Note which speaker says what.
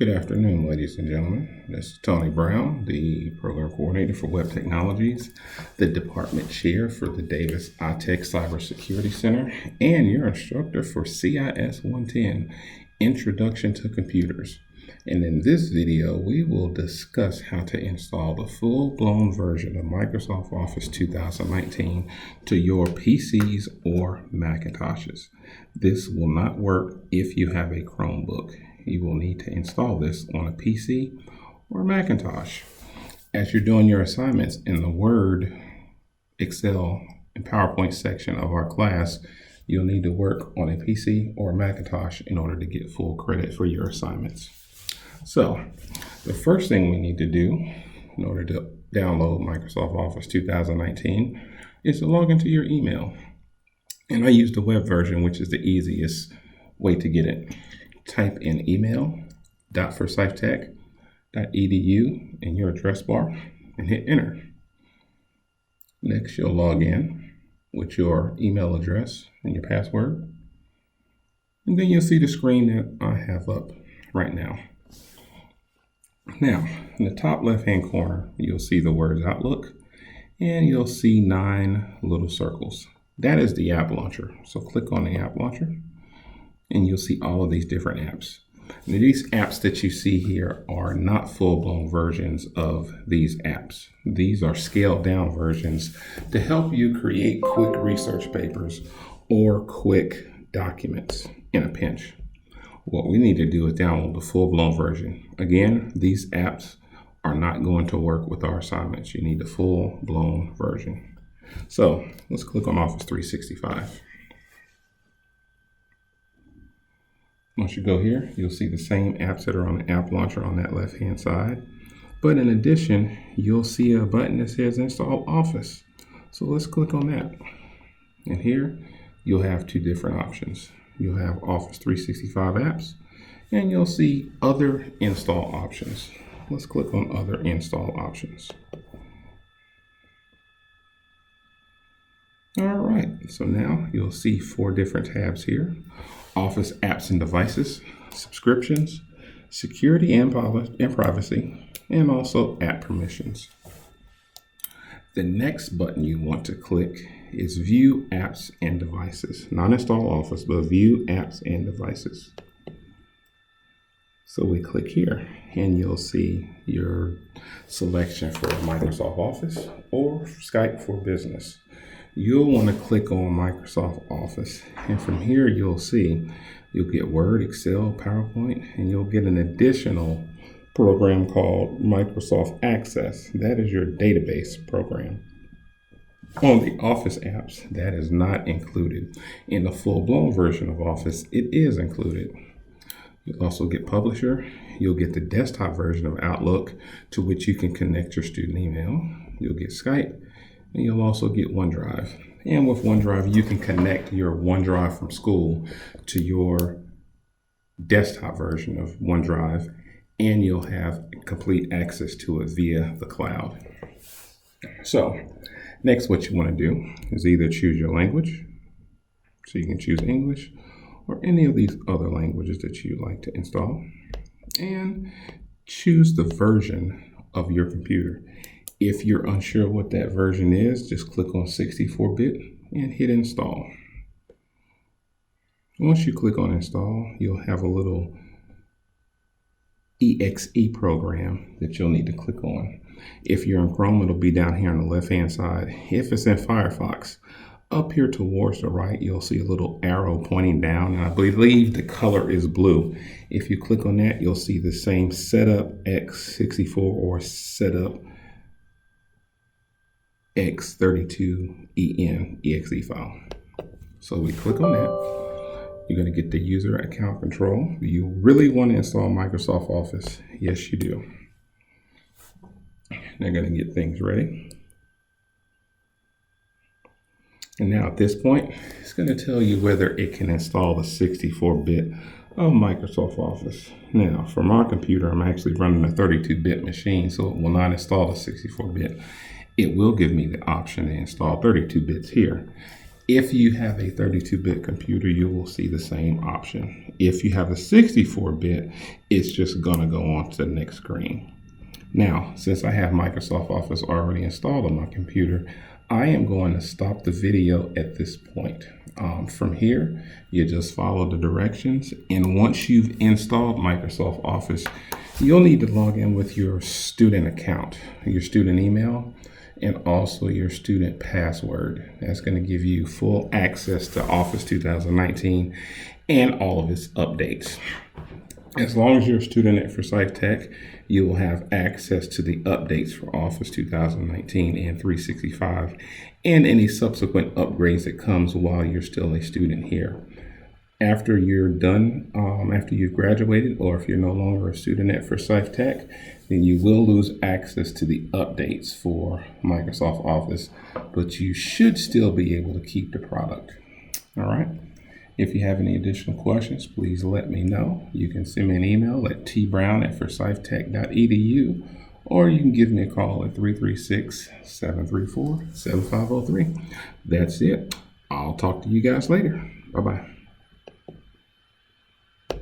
Speaker 1: Good afternoon, ladies and gentlemen. This is Tony Brown, the Program Coordinator for Web Technologies, the Department Chair for the Davis iTech Cybersecurity Center, and your instructor for CIS 110, Introduction to Computers. And in this video, we will discuss how to install the full-blown version of Microsoft Office 2019 to your PCs or Macintoshes. This will not work if you have a Chromebook. You will need to install this on a PC or a Macintosh. As you're doing your assignments in the Word, Excel, and PowerPoint section of our class, you'll need to work on a PC or a Macintosh in order to get full credit for your assignments. So, the first thing we need to do in order to download Microsoft Office 2019 is to log into your email. And I use the web version, which is the easiest way to get it. Type in email.forsythtech.edu in your address bar and hit enter. Next, you'll log in with your email address and your password. And then you'll see the screen that I have up right now. Now, in the top left-hand corner, you'll see the words Outlook, and you'll see 9 little circles. That is the app launcher. So click on the app launcher, and you'll see all of these different apps. Now, these apps that you see here are not full-blown versions of these apps. These are scaled-down versions to help you create quick research papers or quick documents in a pinch. What we need to do is download the full-blown version. Again, these apps are not going to work with our assignments. You need the full-blown version. So let's click on Office 365. Once you go here, you'll see the same apps that are on the app launcher on that left-hand side. But in addition, you'll see a button that says Install Office. So let's click on that. And here, you'll have 2 different options. You'll have Office 365 apps, and you'll see other install options. Let's click on other install options. All right, so now you'll see 4 different tabs here. Office apps and devices, subscriptions, security and privacy, and also app permissions. The next button you want to click is View Apps and Devices. Not Install Office, but View Apps and Devices. So we click here, and you'll see your selection for Microsoft Office or Skype for Business. You'll want to click on Microsoft Office, and from here you'll get Word, Excel, PowerPoint, and you'll get an additional program called Microsoft Access. That is your database program. On the Office apps, that is not included. In the full-blown version of Office, it is included. You'll also get Publisher. You'll get the desktop version of Outlook, to which you can connect your student email. You'll get Skype, and you'll also get OneDrive. And with OneDrive, you can connect your OneDrive from school to your desktop version of OneDrive, and you'll have complete access to it via the cloud. So, next, what you want to do is either choose your language, so you can choose English or any of these other languages that you like to install, and choose the version of your computer. If you're unsure what that version is, just click on 64-bit and hit install. Once you click on install, you'll have a little exe program that you'll need to click on. If you're in Chrome, it'll be down here on the left-hand side. If it's in Firefox, up here towards the right, you'll see a little arrow pointing down, and I believe the color is blue. If you click on that, you'll see the same Setup x64 or Setup x32en exe file. So we click on that. You're going to get the user account control. Do you really want to install Microsoft Office? Yes, you do. They're going to get things ready. And now at this point, it's going to tell you whether it can install the 64-bit of Microsoft Office. Now, for my computer, I'm actually running a 32-bit machine, so it will not install the 64-bit. It will give me the option to install 32 bits here. If you have a 32-bit computer, you will see the same option. If you have a 64-bit, it's just gonna go on to the next screen. Now, since I have Microsoft Office already installed on my computer, I am going to stop the video at this point. From here, you just follow the directions, and once you've installed Microsoft Office, you'll need to log in with your student account, your student email, and also your student password. That's going to give you full access to Office 2019 and all of its updates. As long as you're a student at Forsyth Tech, you will have access to the updates for Office 2019 and 365 and any subsequent upgrades that comes while you're still a student here. After you're done, after you've graduated, or if you're no longer a student at Forsyth Tech, then you will lose access to the updates for Microsoft Office, but you should still be able to keep the product. All right. If you have any additional questions, please let me know. You can send me an email at tbrown@forsythtech.edu, or you can give me a call at 336-734-7503. That's it. I'll talk to you guys later. Bye-bye.